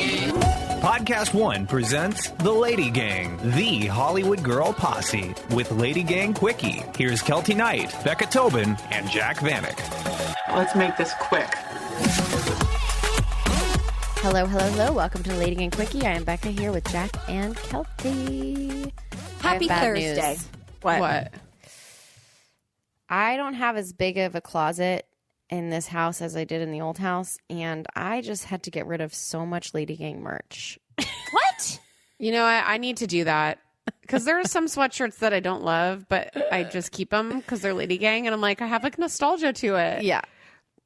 Podcast One presents The Lady Gang, the Hollywood Girl Posse, with LadyGang Quickie. Here's Kelty Knight, Becca Tobin, and Jack Vanek. Let's make this quick. Hello, hello, hello. Welcome to LadyGang Quickie. I am Becca here with Jack and Kelty. Happy Thursday. News. What? I don't have as big of a closet in this house as I did in the old house, and I just had to get rid of so much LadyGang merch. What? You know, I need to do that because there are some sweatshirts that I don't love, but I just keep them because they're LadyGang, and I'm like, I have like nostalgia to it. Yeah.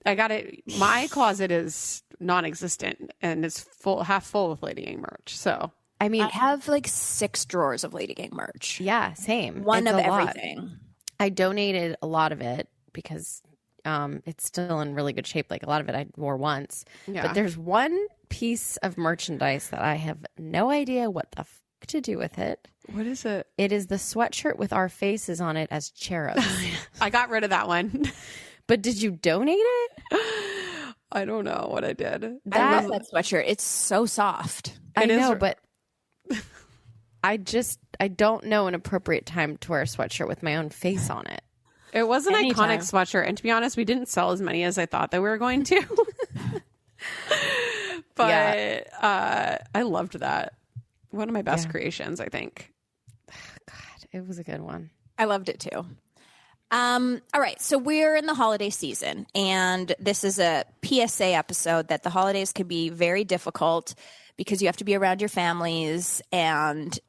I got it. My closet is non-existent and it's half full with LadyGang merch. So I mean, I have like 6 drawers of LadyGang merch. yeah, same. One It's of a lot. everything. I donated a lot of it because it's still in really good shape. Like a lot of it I wore once. Yeah. But there's one piece of merchandise that I have no idea what the f to do with it. what is it? It is the sweatshirt with our faces on it as cherubs. I got rid of that one. But did you donate it? I don't know what I did. I love that sweatshirt. It's so soft. I It is- know, but I don't know an appropriate time to wear a sweatshirt with my own face on it. It was an Anytime. iconic sweatshirt, and to be honest, we didn't sell as many as I thought that we were going to. But I loved that. One of my best creations, I think. God, it was a good one. I loved it too. All right. So we're in the holiday season, and this is a PSA episode that the holidays can be very difficult because you have to be around your families and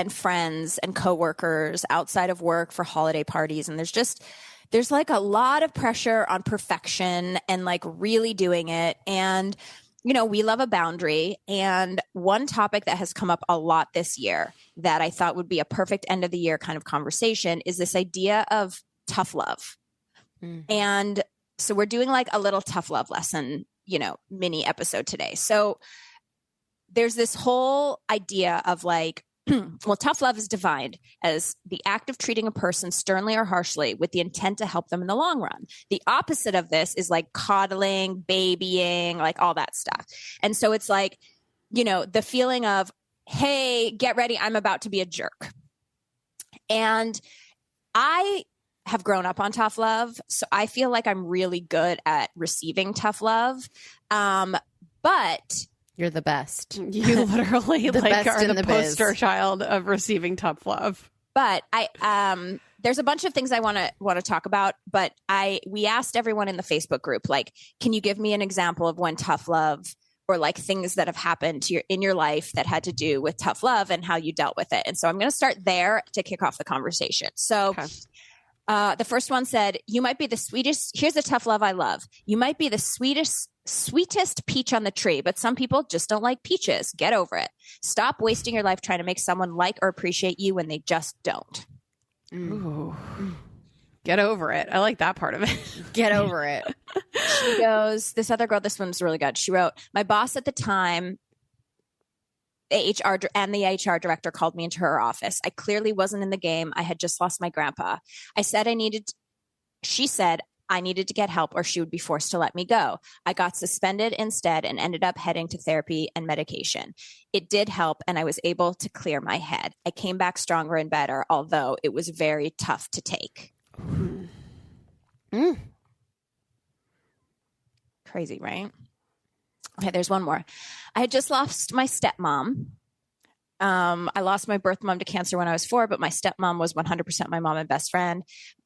friends and coworkers outside of work for holiday parties. And there's like a lot of pressure on perfection and like really doing it. And, you know, we love a boundary. And one topic that has come up a lot this year that I thought would be a perfect end of the year kind of conversation is this idea of tough love. And so we're doing like a little tough love lesson, you know, mini episode today. So there's this whole idea of like, well, tough love is defined as the act of treating a person sternly or harshly with the intent to help them in the long run. The opposite of this is like coddling, babying, like all that stuff. And so it's like, you know, the feeling of, hey, get ready, I'm about to be a jerk. And I have grown up on tough love, so I feel like I'm really good at receiving tough love. But You're the best. You literally The like best are in the the biz. poster child of receiving tough love. But there's a bunch of things I want to talk about. But we asked everyone in the Facebook group, like, can you give me an example of when tough love or like things that have happened in your life that had to do with tough love and how you dealt with it? And so I'm going to start there to kick off the conversation. So the first one said, you might be the sweetest. Here's the tough love I love. You might be the sweetest peach on the tree, but some people just don't like peaches. Get over it. Stop wasting your life trying to make someone like or appreciate you when they just don't. Ooh. Get over it. I like that part of it. Get over it. She goes, this other girl, this one's really good. She wrote, my boss at the time, the HR director called me into her office. I clearly wasn't in the game. I had just lost my grandpa. She said I needed to get help or she would be forced to let me go. I got suspended instead and ended up heading to therapy and medication. It did help and I was able to clear my head. I came back stronger and better, although it was very tough to take. Crazy, right? Okay, there's one more. I had just lost my stepmom. I lost my birth mom to cancer when I was 4, but my stepmom was 100% my mom and best friend.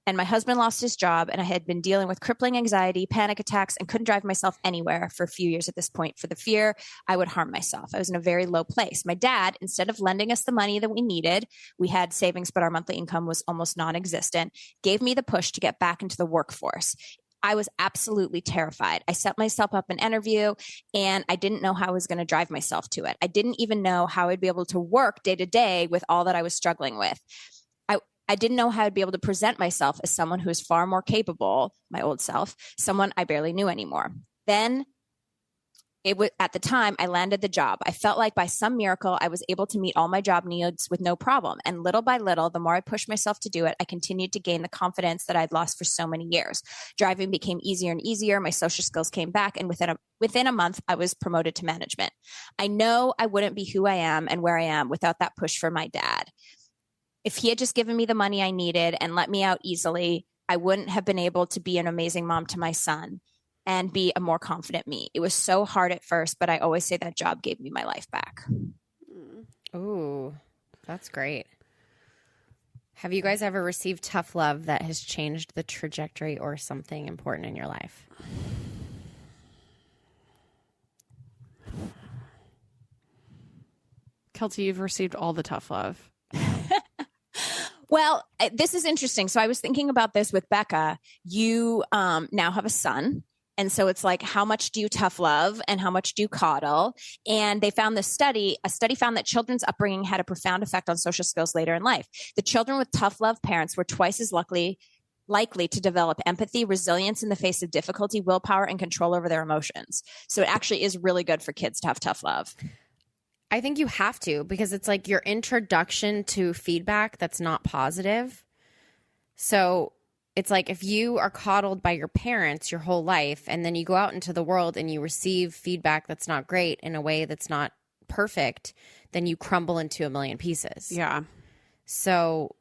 And my husband lost his job, and I had been dealing with crippling anxiety, panic attacks, and couldn't drive myself anywhere for a few years at this point for the fear I would harm myself. I was in a very low place. My dad, instead of lending us the money that we needed, we had savings, but our monthly income was almost non-existent, gave me the push to get back into the workforce. I was absolutely terrified. I set myself up an interview and I didn't know how I was going to drive myself to it. I didn't even know how I'd be able to work day to day with all that I was struggling with. I didn't know how I'd be able to present myself as someone who is far more capable, my old self, someone I barely knew anymore. Then at the time I landed the job. I felt like by some miracle, I was able to meet all my job needs with no problem. And little by little, the more I pushed myself to do it, I continued to gain the confidence that I'd lost for so many years. Driving became easier and easier. My social skills came back. And within a month, I was promoted to management. I know I wouldn't be who I am and where I am without that push from my dad. If he had just given me the money I needed and let me out easily, I wouldn't have been able to be an amazing mom to my son and be a more confident me. It was so hard at first, but I always say that job gave me my life back. Ooh, that's great. Have you guys ever received tough love that has changed the trajectory or something important in your life? Kelty, you've received all the tough love. Well, this is interesting. So I was thinking about this with Becca. You now have a son. And so it's like, how much do you tough love and how much do you coddle? And they found a study found that children's upbringing had a profound effect on social skills later in life. The children with tough love parents were twice as likely to develop empathy, resilience in the face of difficulty, willpower, and control over their emotions. So it actually is really good for kids to have tough love. I think you have to, because it's like your introduction to feedback that's not positive. So it's like if you are coddled by your parents your whole life and then you go out into the world and you receive feedback that's not great in a way that's not perfect, then you crumble into a million pieces. Yeah. So,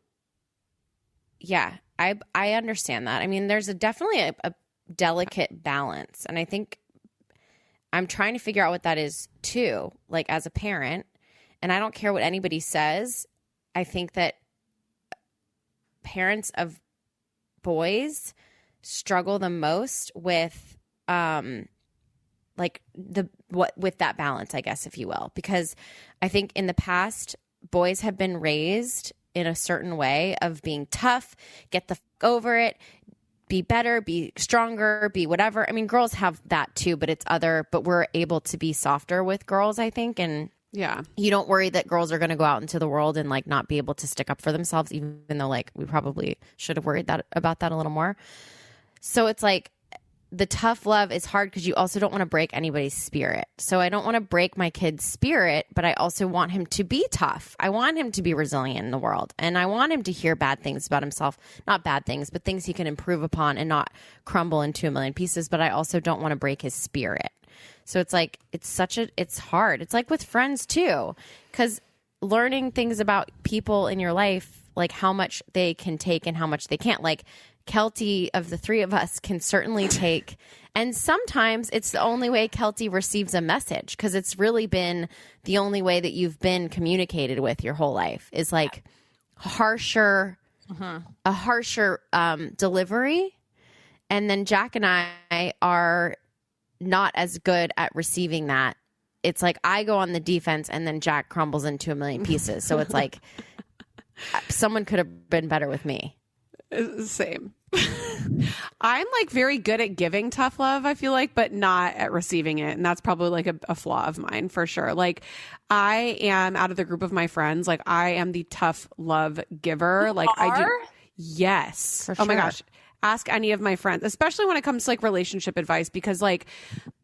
yeah, I understand that. I mean, there's definitely a delicate balance. And I think I'm trying to figure out what that is too, like as a parent. And I don't care what anybody says. I think that parents of boys struggle the most with with that balance, I guess, if you will, because I think in the past boys have been raised in a certain way of being tough, get the fuck over it, be better, be stronger, be whatever. I mean, girls have that too, but we're able to be softer with girls, I think. And yeah, you don't worry that girls are going to go out into the world and like not be able to stick up for themselves, even though like we probably should have worried about that a little more. So it's like the tough love is hard because you also don't want to break anybody's spirit. So I don't want to break my kid's spirit, but I also want him to be tough. I want him to be resilient in the world. And I want him to hear bad things about himself. Not bad things, but things he can improve upon and not crumble into a million pieces. But I also don't want to break his spirit. So it's like, it's hard. It's like with friends too, because learning things about people in your life, like how much they can take and how much they can't. Like Kelty, of the three of us, can certainly take, and sometimes it's the only way Kelty receives a message, because it's really been the only way that you've been communicated with your whole life is like a harsher delivery. And then Jack and I are not as good at receiving that. It's like I go on the defense and then Jack crumbles into a million pieces. So it's like someone could have been better with me. Same. I'm like very good at giving tough love, I feel like, but not at receiving it. And that's probably like a flaw of mine for sure. Like I am, out of the group of my friends, like I am the tough love giver. Like I do. Yes. For Oh my sure. gosh. Ask any of my friends, especially when it comes to like relationship advice, because like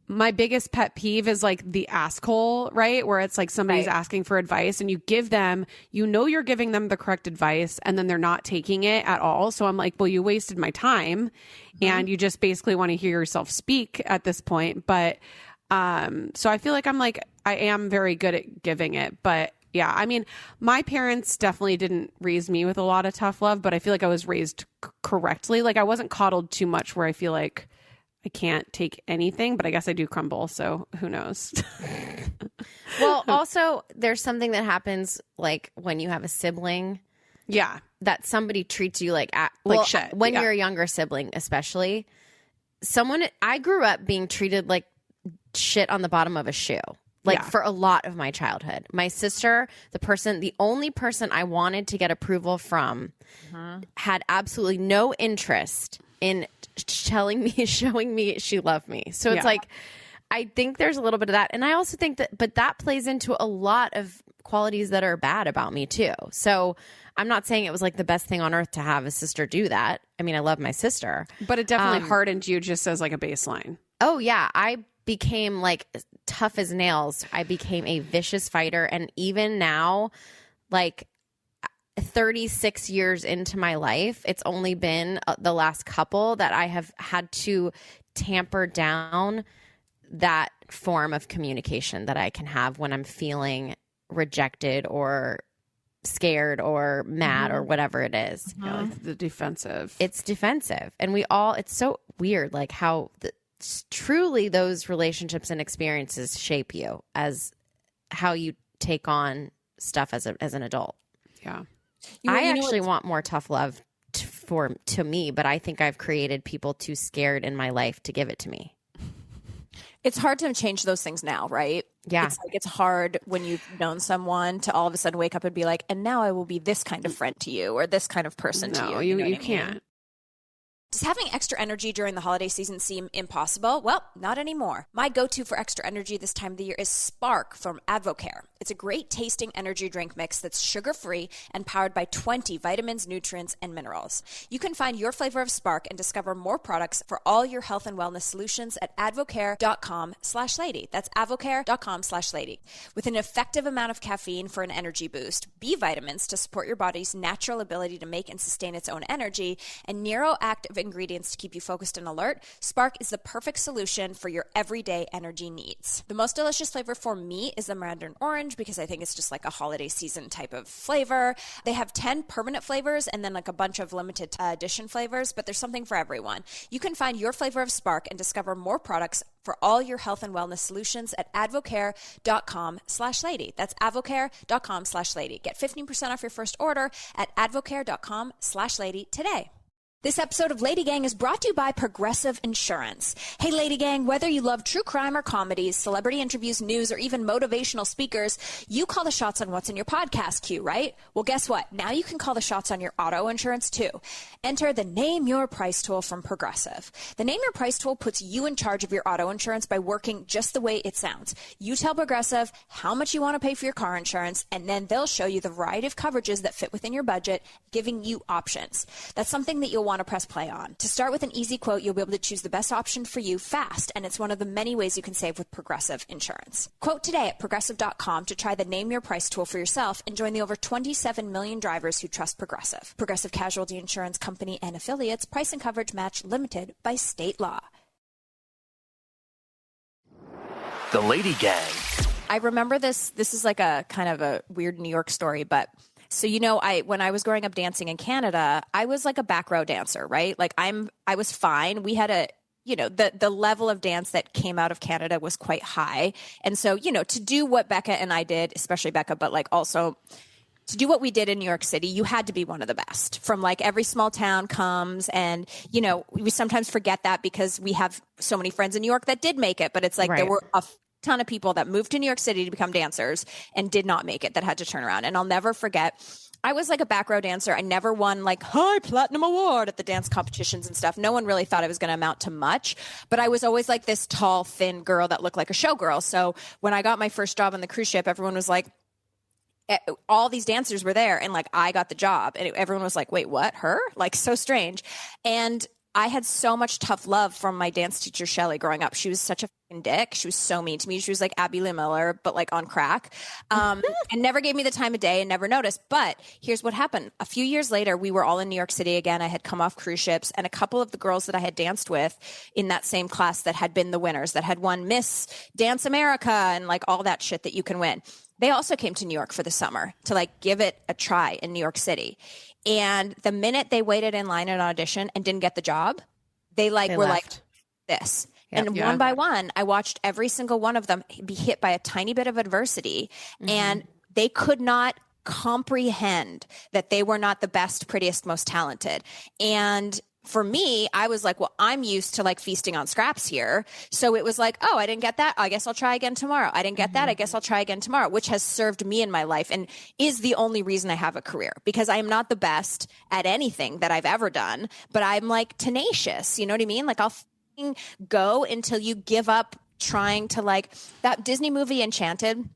my biggest pet peeve is like the asshole, right? Where it's like somebody's asking for advice and you give them, you know, you're giving them the correct advice and then they're not taking it at all. So I'm like, well, you wasted my time and you just basically want to hear yourself speak at this point. But so I feel like I am very good at giving it. But yeah, I mean, my parents definitely didn't raise me with a lot of tough love, but I feel like I was raised correctly. Like I wasn't coddled too much where I feel like I can't take anything, but I guess I do crumble. So who knows? Well, also there's something that happens like when you have a sibling. Yeah. That somebody treats you like shit. When Yeah. you're a younger sibling, especially. I grew up being treated like shit on the bottom of a shoe. Like for a lot of my childhood. My sister, the only person I wanted to get approval from, had absolutely no interest in showing me she loved me. So it's like, I think there's a little bit of that. And I also think that plays into a lot of qualities that are bad about me too. So I'm not saying it was like the best thing on earth to have a sister do that. I mean, I love my sister. But it definitely hardened you just as like a baseline. Oh yeah. I became like tough as nails. I became a vicious fighter. And even now, like 36 years into my life, it's only been the last couple that I have had to tamper down that form of communication that I can have when I'm feeling rejected or scared or mad or whatever it is. Yeah, like the defensive. It's defensive. And it's so weird, like how truly those relationships and experiences shape you as how you take on stuff as an adult. Yeah. I actually want more tough love to me, but I think I've created people too scared in my life to give it to me. It's hard to change those things now, right? Yeah. It's hard when you've known someone to all of a sudden wake up and be like, and now I will be this kind of friend to you or this kind of person to you. No, you know you what I can't. mean? Does having extra energy during the holiday season seem impossible? Well, not anymore. My go-to for extra energy this time of the year is Spark from Advocare. It's a great tasting energy drink mix that's sugar-free and powered by 20 vitamins, nutrients, and minerals. You can find your flavor of Spark and discover more products for all your health and wellness solutions at advocare.com/lady. That's advocare.com/lady. With an effective amount of caffeine for an energy boost, B vitamins to support your body's natural ability to make and sustain its own energy, and neuroactive ingredients to keep you focused and alert, Spark is the perfect solution for your everyday energy needs. The most delicious flavor for me is the mandarin orange because I think it's just like a holiday season type of flavor. They have 10 permanent flavors and then like a bunch of limited edition flavors, but there's something for everyone. You can find your flavor of Spark and discover more products for all your health and wellness solutions at advocare.com/lady. That's advocare.com/lady. Get 15% off your first order at advocare.com/lady today. This episode of Lady Gang is brought to you by Progressive Insurance. Hey, Lady Gang, whether you love true crime or comedies, celebrity interviews, news, or even motivational speakers, you call the shots on what's in your podcast queue, right? Well, guess what? Now you can call the shots on your auto insurance, too. Enter the Name Your Price tool from Progressive. The Name Your Price tool puts you in charge of your auto insurance by working just the way it sounds. You tell Progressive how much you want to pay for your car insurance, and then they'll show you the variety of coverages that fit within your budget, giving you options. That's something that you'll want to press play on. To start with an easy quote, you'll be able to choose the best option for you fast, and it's one of the many ways you can save with Progressive Insurance. Quote today at Progressive.com to try the Name Your Price tool for yourself and join the over 27 million drivers who trust Progressive. Progressive Casualty Insurance Company and affiliates. Price and coverage match limited by state law. The Lady Gang. I remember this. This is like a kind of a weird New York story, but so, when I was growing up dancing in Canada, I was like a back row dancer, right? Like I was fine. We had the level of dance that came out of Canada was quite high. And so, to do what Becca and I did, especially Becca, but like also to do what we did in New York City, you had to be one of the best from like every small town comes. And, we sometimes forget that because we have so many friends in New York that did make it, but it's like There were a ton of people that moved to New York City to become dancers and did not make it, that had to turn around. And I'll never forget, I was like a back row dancer. I never won like high platinum award at the dance competitions and stuff. No one really thought I was going to amount to much, but I was always like this tall, thin girl that looked like a showgirl. So when I got my first job on the cruise ship, everyone was like, all these dancers were there and like I got the job and everyone was like, wait, what? Her? Like so strange. And I had so much tough love from my dance teacher, Shelly, growing up. She was such a fucking dick. She was so mean to me. She was like Abby Lee Miller, but like on crack, and never gave me the time of day and never noticed. But here's what happened. A few years later, we were all in New York City again. I had come off cruise ships, and a couple of the girls that I had danced with in that same class that had been the winners, that had won Miss Dance America and like all that shit that you can win, they also came to New York for the summer to like give it a try in New York City. And the minute they waited in line at an audition and didn't get the job, they were left. Like this. Yep. And one by one, I watched every single one of them be hit by a tiny bit of adversity. Mm-hmm. And they could not comprehend that they were not the best, prettiest, most talented. And for me, I was like, well, I'm used to like feasting on scraps here. So it was like, oh, I didn't get that. I guess I'll try again tomorrow. I didn't get that. I guess I'll try again tomorrow, which has served me in my life and is the only reason I have a career, because I am not the best at anything that I've ever done, but I'm like tenacious. You know what I mean? Like I'll go until you give up trying to, like that Disney movie Enchanted.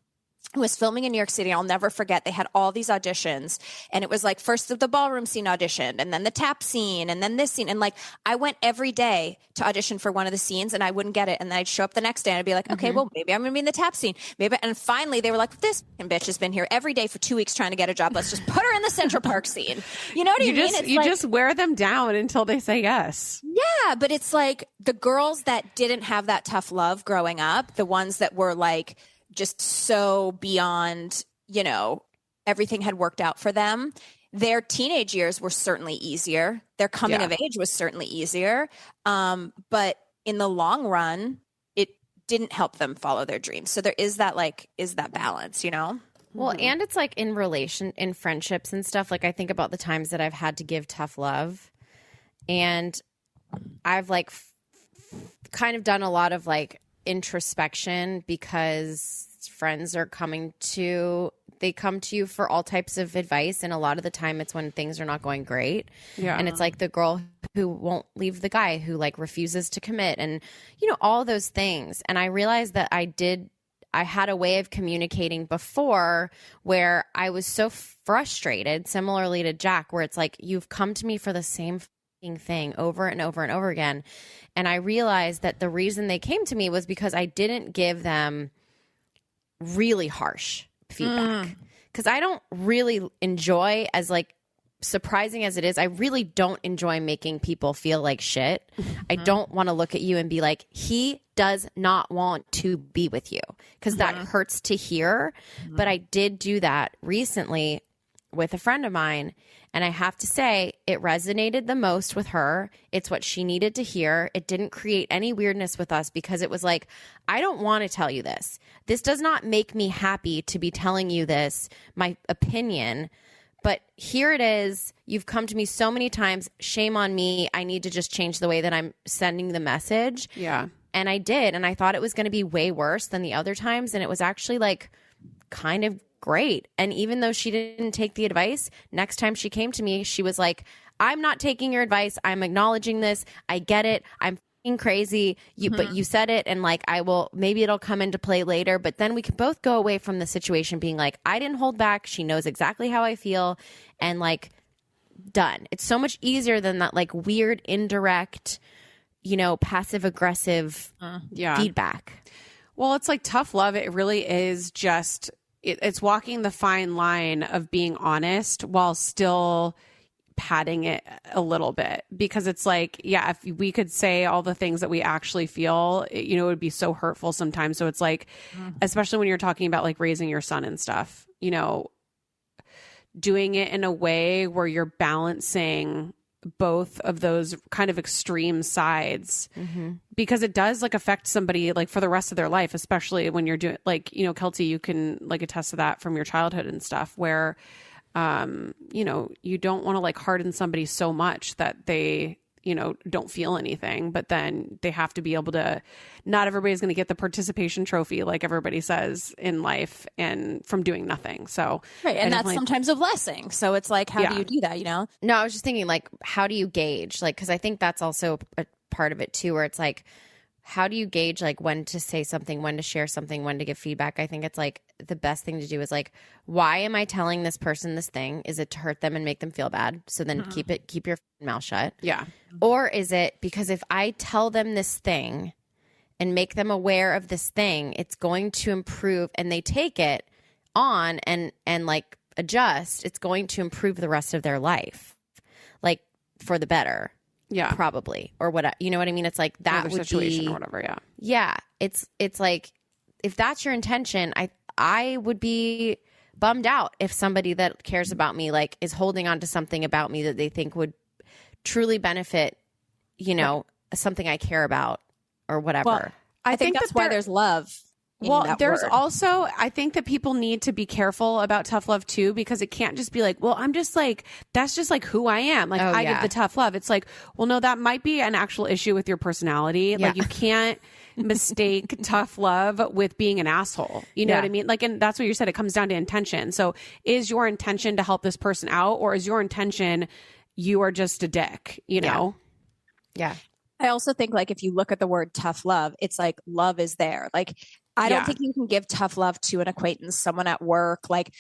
was filming in New York City. I'll never forget. They had all these auditions, and it was like first the ballroom scene auditioned, and then the tap scene, and then this scene. And like I went every day to audition for one of the scenes, and I wouldn't get it. And then I'd show up the next day and I'd be like, okay, well, maybe I'm going to be in the tap scene. Maybe. And finally they were like, this fucking bitch has been here every day for 2 weeks trying to get a job. Let's just put her in the Central Park scene. You know what I mean? You just wear them down until they say yes. Yeah. But it's like the girls that didn't have that tough love growing up, the ones that were like, just so beyond, you know, everything had worked out for them. Their teenage years were certainly easier. Their coming of age was certainly easier. But in the long run, it didn't help them follow their dreams. So there is that balance, you know? Well, and it's like in friendships and stuff. Like I think about the times that I've had to give tough love, and I've like kind of done a lot of like introspection because friends are come to you for all types of advice, and a lot of the time it's when things are not going great. And it's like the girl who won't leave the guy, who like refuses to commit, and you know, all those things. And I realized that I had a way of communicating before where I was so frustrated, similarly to Jack, where it's like, you've come to me for the same thing over and over and over again. And I realized that the reason they came to me was because I didn't give them really harsh feedback. Because I don't really enjoy, as like surprising as it is, I really don't enjoy making people feel like shit. I don't want to look at you and be like, he does not want to be with you, because that hurts to hear. But I did do that recently with a friend of mine, and I have to say it resonated the most with her. It's what she needed to hear. It didn't create any weirdness with us, because it was like, I don't want to tell you this. This does not make me happy to be telling you this, my opinion. But here it is. You've come to me so many times. Shame on me. I need to just change the way that I'm sending the message. Yeah. And I did. And I thought it was going to be way worse than the other times. And it was actually like kind of great. And even though she didn't take the advice, next time she came to me, she was like, I'm not taking your advice. I'm acknowledging this. I get it. I'm f***ing crazy. But you said it, and like, I will, maybe it'll come into play later. But then we can both go away from the situation being like, I didn't hold back. She knows exactly how I feel, and like, done. It's so much easier than that like weird, indirect, you know, passive aggressive feedback. Well, it's like tough love. It really is just, it's walking the fine line of being honest while still padding it a little bit, because it's like, yeah, if we could say all the things that we actually feel, you know, it would be so hurtful sometimes. So it's like, especially when you're talking about like raising your son and stuff, you know, doing it in a way where you're balancing both of those kind of extreme sides, because it does like affect somebody like for the rest of their life, especially when you're doing like, you know, Kelty, you can like attest to that from your childhood and stuff, where you know, you don't want to like harden somebody so much that they, you know, don't feel anything, but then they have to be able to, not everybody's going to get the participation trophy like everybody says in life, and from doing nothing. So right, and that's sometimes a blessing. So it's like, how do you do that, you know? No, I was just thinking like, how do you gauge? Like, because I think that's also a part of it too, where it's like, how do you gauge like when to say something, when to share something, when to give feedback? I think it's like the best thing to do is like, why am I telling this person this thing? Is it to hurt them and make them feel bad? So then keep your mouth shut. Yeah. Or is it because if I tell them this thing and make them aware of this thing, it's going to improve, and they take it on and like adjust, it's going to improve the rest of their life, like for the better. Yeah, probably, or what, you know what I mean? It's like that would situation be, or whatever. Yeah, yeah. It's like, if that's your intention, I would be bummed out if somebody that cares about me like is holding on to something about me that they think would truly benefit, you know, something I care about or whatever. Well, I think that's why there's love. Well, there's also, I think that people need to be careful about tough love too, because it can't just be like, well, I'm just like, that's just like who I am. Like I give the tough love. It's like, well, no, that might be an actual issue with your personality. Like you can't mistake tough love with being an asshole. You know what I mean? Like, and that's what you said. It comes down to intention. So is your intention to help this person out, or is your intention, you are just a dick, you know? Yeah. I also think like if you look at the word tough love, it's like love is there. Like I don't think you can give tough love to an acquaintance, someone at work. Like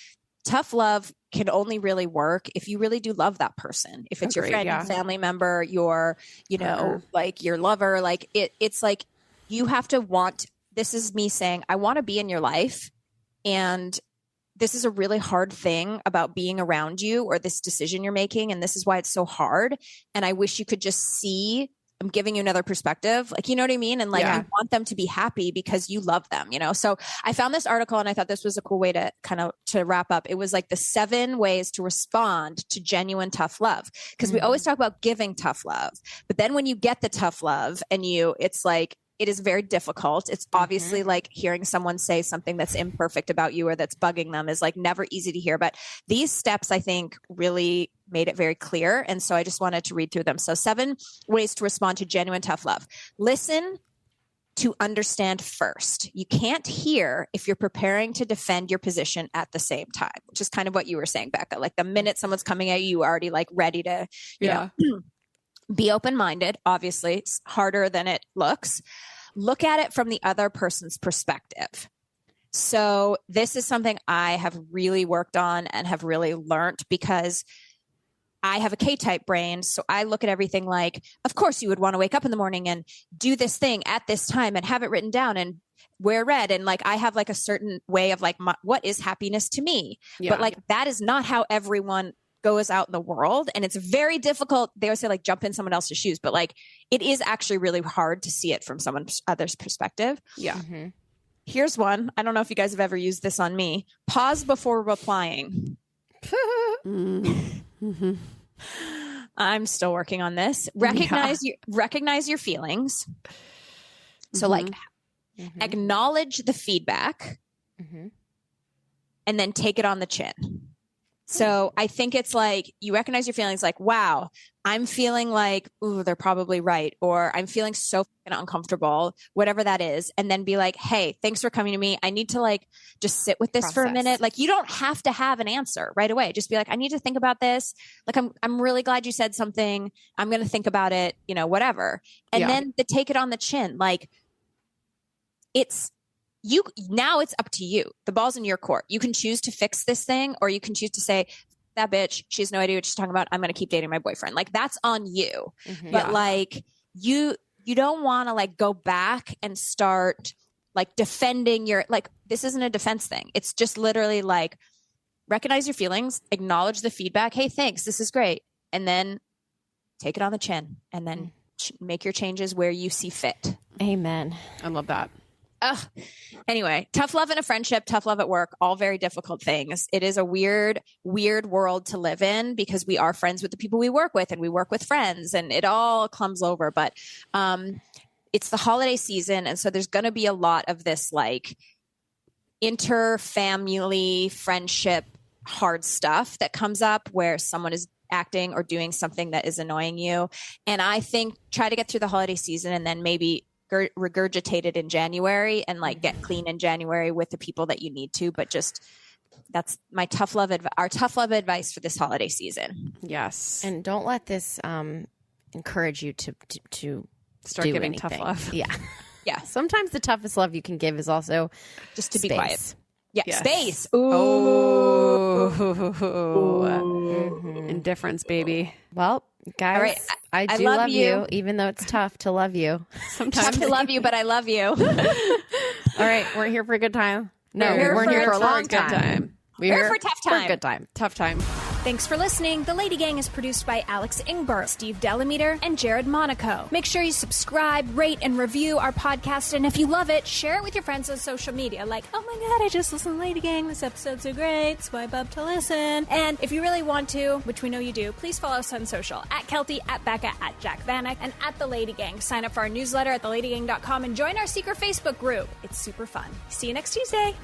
tough love can only really work if you really do love that person. If it's your friend, your family member, your, you know, like your lover, like it's like you have to want, this is me saying, I want to be in your life. And this is a really hard thing about being around you or this decision you're making. And this is why it's so hard. And I wish you could just see, I'm giving you another perspective. Like, you know what I mean? And like, I want them to be happy because you love them, you know? So I found this article and I thought this was a cool way to kind of to wrap up. It was like the 7 ways to respond to genuine tough love. Cause we always talk about giving tough love, but then when you get the tough love and it's like, it is very difficult. It's obviously like hearing someone say something that's imperfect about you or that's bugging them is like never easy to hear. But these steps, I think, really made it very clear. And so I just wanted to read through them. So 7 ways to respond to genuine tough love. Listen to understand first. You can't hear if you're preparing to defend your position at the same time, which is kind of what you were saying, Becca. Like the minute someone's coming at you, you are already like ready to, you know, be open-minded. Obviously, it's harder than it looks. Look at it from the other person's perspective. So this is something I have really worked on and have really learned because I have a K-type brain. So I look at everything like, of course you would want to wake up in the morning and do this thing at this time and have it written down and wear red. And like, I have like a certain way of like, what is happiness to me? But like, that is not how everyone goes out in the world. And it's very difficult. They always say like jump in someone else's shoes, but like it is actually really hard to see it from someone other's perspective. Yeah. Here's one. I don't know if you guys have ever used this on me. Pause before replying. I'm still working on this. Recognize your feelings. So like acknowledge the feedback and then take it on the chin. So I think it's like you recognize your feelings like, wow, I'm feeling like, ooh, they're probably right. Or I'm feeling so fucking uncomfortable, whatever that is. And then be like, hey, thanks for coming to me. I need to like just sit with this for a minute. Like you don't have to have an answer right away. Just be like, I need to think about this. Like, I'm really glad you said something. I'm going to think about it, you know, whatever. And then take it on the chin. Like now it's up to you. The ball's in your court. You can choose to fix this thing, or you can choose to say, that bitch, she has no idea what she's talking about. I'm going to keep dating my boyfriend. Like that's on you. But like you don't want to like go back and start like defending your, like, this isn't a defense thing. It's just literally like recognize your feelings, acknowledge the feedback. Hey, thanks. This is great. And then take it on the chin and then make your changes where you see fit. Amen. I love that. Anyway, tough love in a friendship, tough love at work, all very difficult things. It is a weird world to live in because we are friends with the people we work with and we work with friends and it all comes over. But it's the holiday season. And so there's going to be a lot of this like inter-family friendship hard stuff that comes up where someone is acting or doing something that is annoying you. And I think try to get through the holiday season and then maybe regurgitate it in January and like get clean in January with the people that you need to, but just that's my our tough love advice for this holiday season. Yes. And don't let this encourage you to start do giving anything. tough love. Yeah. Yeah. Sometimes the toughest love you can give is also just to space. Be quiet. Yeah. Yes. Space. Ooh. Indifference, baby. Well, guys, right. I do love you, even though it's tough to love you. Sometimes tough to love you, but I love you. All right, we're here for a good time. No, we're here for a long good time. We're here for a tough time. For a good time. Tough time. Thanks for listening. The Lady Gang is produced by Alex Ingber, Steve Delameter, and Jared Monaco. Make sure you subscribe, rate, and review our podcast. And if you love it, share it with your friends on social media. Like, oh my God, I just listened to Lady Gang. This episode's so great. Swipe up to listen. And if you really want to, which we know you do, please follow us on social. At Kelty, at Becca, at Jack Vanek, and at The Lady Gang. Sign up for our newsletter at theladygang.com and join our secret Facebook group. It's super fun. See you next Tuesday.